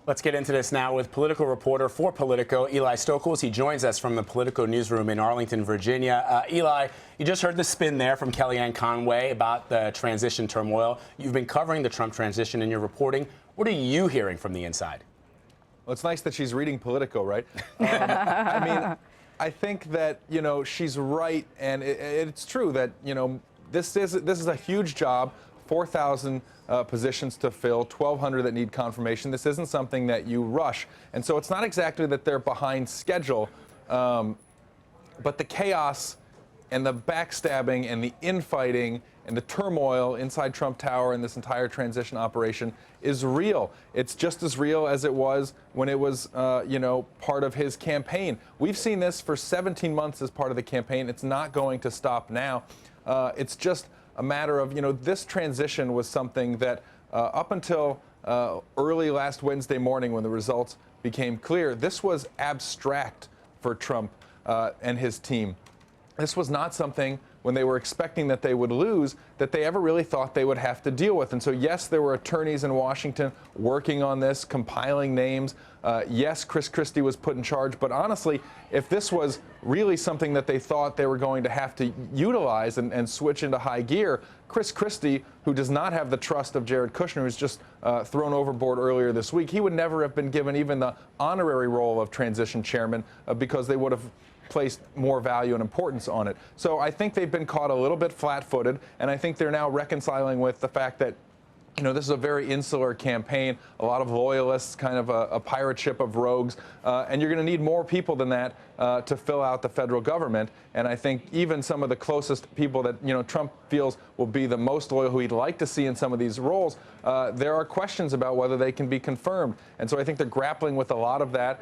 Let's get into this now with Politico reporter for Politico, Eli Stokols. He joins us from the Politico newsroom in Arlington, Virginia. Eli, you just heard the spin there from Kellyanne Conway about the transition turmoil. You've been covering the Trump transition in your reporting. What are you hearing from the inside? Well, it's nice that she's reading Politico, right? I mean, I think that, she's right, and it's true that, this is a huge job. 4,000 positions to fill, 1,200 that need confirmation. This isn't something that you rush. And so it's not exactly that they're behind schedule, but the chaos and the backstabbing and the infighting and the turmoil inside Trump Tower and this entire transition operation is real. It's just as real as it was when it was, part of his campaign. We've seen this for 17 months as part of the campaign. It's not going to stop now. It's just a matter of, this transition was something that up until early last Wednesday morning when the results became clear, this was abstract for Trump and his team. This was not something when they were expecting that they would lose that they ever really thought they would have to deal with. And so, yes, there were attorneys in Washington working on this, compiling names. Yes, Chris Christie was put in charge. But honestly, if this was really something that they thought they were going to have to utilize and switch into high gear, Chris Christie, who does not have the trust of Jared Kushner, who's just thrown overboard earlier this week, he would never have been given even the honorary role of transition chairman because they would have placed more value and importance on it. So I think they've been caught a little bit flat-footed, and I think they're now reconciling with the fact that this is a very insular campaign, a lot of loyalists, kind of a pirate ship of rogues, and you're going to need more people than that to fill out the federal government. And I think even some of the closest people that, Trump feels will be the most loyal, who he'd like to see in some of these roles, there are questions about whether they can be confirmed. And so I think they're grappling with a lot of that.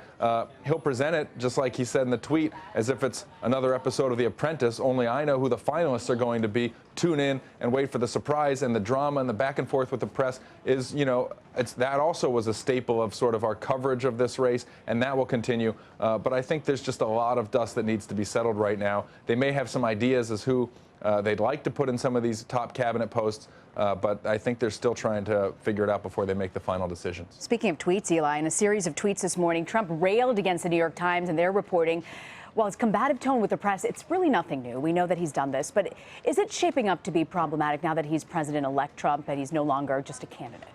He'll present it, just like he said in the tweet, as if it's another episode of The Apprentice, only I know who the finalists are going to be. Tune in and wait for the surprise, and the drama and the back and forth with the press is, that also was a staple of sort of our coverage of this race, and that will continue. But I think there's just a lot of dust that needs to be settled right now. They may have some ideas as who they'd like to put in some of these top cabinet posts, but I think they're still trying to figure it out before they make the final decisions. Speaking of tweets, Eli, in a series of tweets this morning, Trump railed against the New York Times and their reporting. While his combative tone with the press, it's really nothing new. We know that he's done this, but is it shaping up to be problematic now that he's President-elect Trump and he's no longer just a candidate?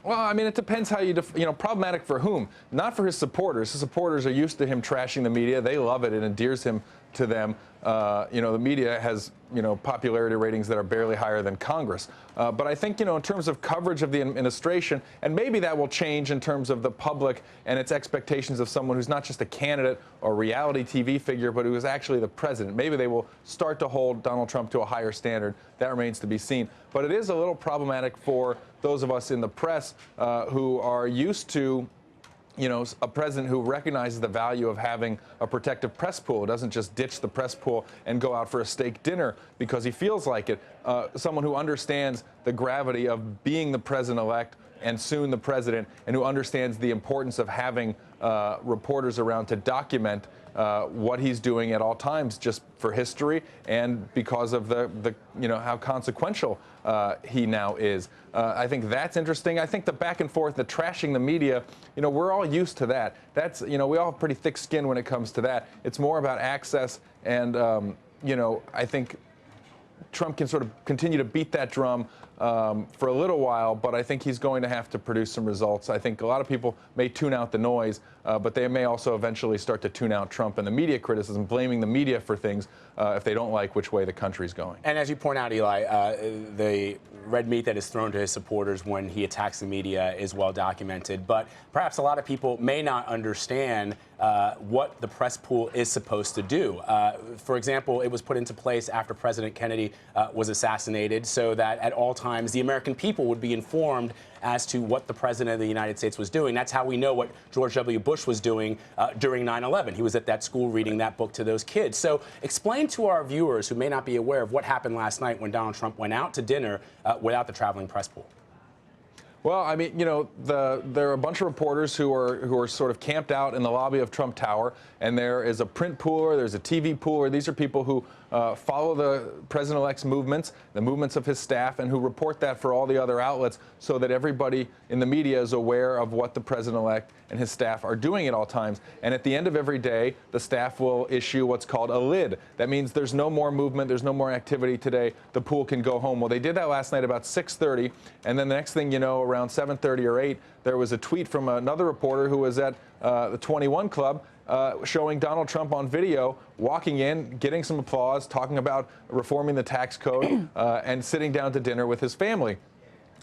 Well, I mean, it depends how you problematic for whom? Not for his supporters. His supporters are used to him trashing the media. They love it. It endears him to them. The media has, popularity ratings that are barely higher than Congress. But I think, in terms of coverage of the administration, and maybe that will change in terms of the public and its expectations of someone who's not just a candidate or reality TV figure, but who is actually the president. Maybe they will start to hold Donald Trump to a higher standard. That remains to be seen. But it is a little problematic for those of us in the press who are used to a president who recognizes the value of having a protective press pool, doesn't just ditch the press pool and go out for a steak dinner because he feels like it. Someone who understands the gravity of being the president-elect and soon the president, and who understands the importance of having reporters around to document what he's doing at all times, just for history and because of the how consequential he now is. I think that's interesting. I think the back and forth, the trashing the media, we're all used to that. That's, we all have pretty thick skin when it comes to that. It's more about access, and I think Trump can sort of continue to beat that drum for a little while, but I think he's going to have to produce some results. I think a lot of people may tune out the noise, but they may also eventually start to tune out Trump and the media criticism, blaming the media for things if they don't like which way the country's going. And as you point out, Eli, the red meat that is thrown to his supporters when he attacks the media is well documented. But perhaps a lot of people may not understand what the press pool is supposed to do. For example, it was put into place after President Kennedy was assassinated so that at all times the American people would be informed as to what the President of the United States was doing. That's how we know what George W. Bush was doing during 9/11. He was at that school reading that book to those kids. So explain to our viewers who may not be aware of what happened last night when Donald Trump went out to dinner without the traveling press pool. Well, I mean, there are a bunch of reporters who are sort of camped out in the lobby of Trump Tower, and there is a print pooler, there's a TV pooler. These are people who follow the president-elect's movements, the movements of his staff, and who report that for all the other outlets so that everybody in the media is aware of what the president-elect and his staff are doing at all times. And at the end of every day, the staff will issue what's called a lid. That means there's no more movement, there's no more activity today, the pool can go home. Well, they did that last night about 6:30, and then the next thing you know, around 7:30 or 8, there was a tweet from another reporter who was at the 21 Club showing Donald Trump on video walking in, getting some applause, talking about reforming the tax code, and sitting down to dinner with his family.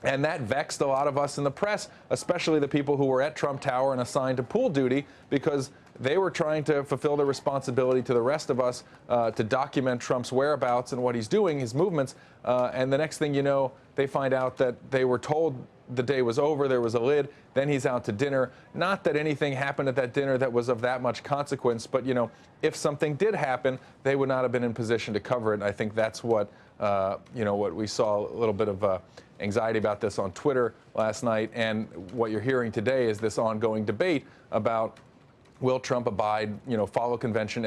And that vexed a lot of us in the press, especially the people who were at Trump Tower and assigned to pool duty, because they were trying to fulfill their responsibility to the rest of us to document Trump's whereabouts and what he's doing, his movements. And the next thing you know, they find out that they were told the day was over, there was a lid, then he's out to dinner. Not that anything happened at that dinner that was of that much consequence, but, you know, if something did happen, they would not have been in position to cover it. And I think that's what, you know, what we saw a little bit of anxiety about this on Twitter last night. And what you're hearing today is this ongoing debate about will Trump abide, you know, follow convention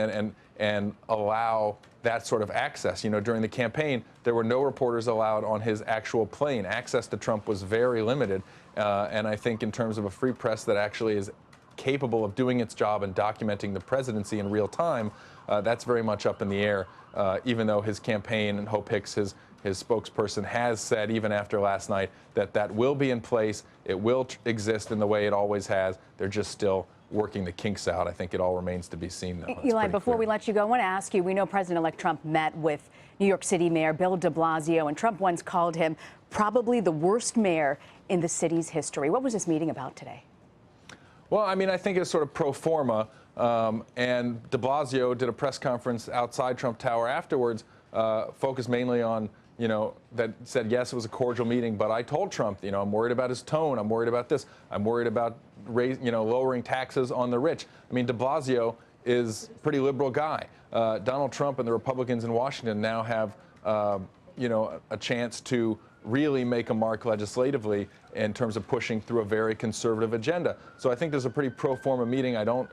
and allow that sort of access. You know, during the campaign, there were no reporters allowed on his actual plane. Access to Trump was very limited. And I think in terms of a free press that actually is capable of doing its job and documenting the presidency in real time, that's very much up in the air, even though his campaign and Hope Hicks, his spokesperson, has said, even after last night, that that will be in place. It will exist in the way it always has. They're just still working the kinks out. I think it all remains to be seen, though. Eli, before we let you go, I want to ask you, we know President-elect Trump met with New York City Mayor Bill de Blasio, and Trump once called him probably the worst mayor in the city's history. What was this meeting about today? Well, I mean, I think it's sort of pro forma, and de Blasio did a press conference outside Trump Tower afterwards, focused mainly on, you know, that said, yes, it was a cordial meeting, but I told Trump, you know, I'm worried about his tone. I'm worried about this. I'm worried about lowering taxes on the rich. I mean, de Blasio is a pretty liberal guy. Donald Trump and the Republicans in Washington now have, you know, a chance to really make a mark legislatively in terms of pushing through a very conservative agenda. So I think there's a pretty pro forma meeting. I don't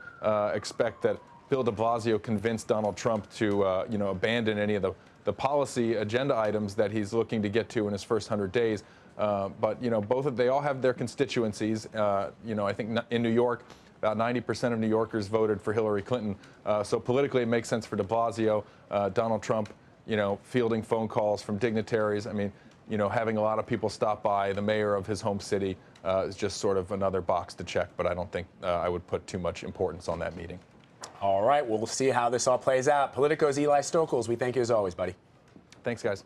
expect that Bill de Blasio convinced Donald Trump to, you know, abandon any of the policy agenda items that he's looking to get to in his first 100 days. But, you know, they all have their constituencies. You know, I think in New York, about 90% of New Yorkers voted for Hillary Clinton. So politically, it makes sense for de Blasio. Donald Trump, you know, fielding phone calls from dignitaries. I mean, you know, having a lot of people stop by, the mayor of his home city, is just sort of another box to check. But I don't think I would put too much importance on that meeting. All right, well, we'll see how this all plays out. Politico's Eli Stokols, we thank you as always, buddy. Thanks, guys.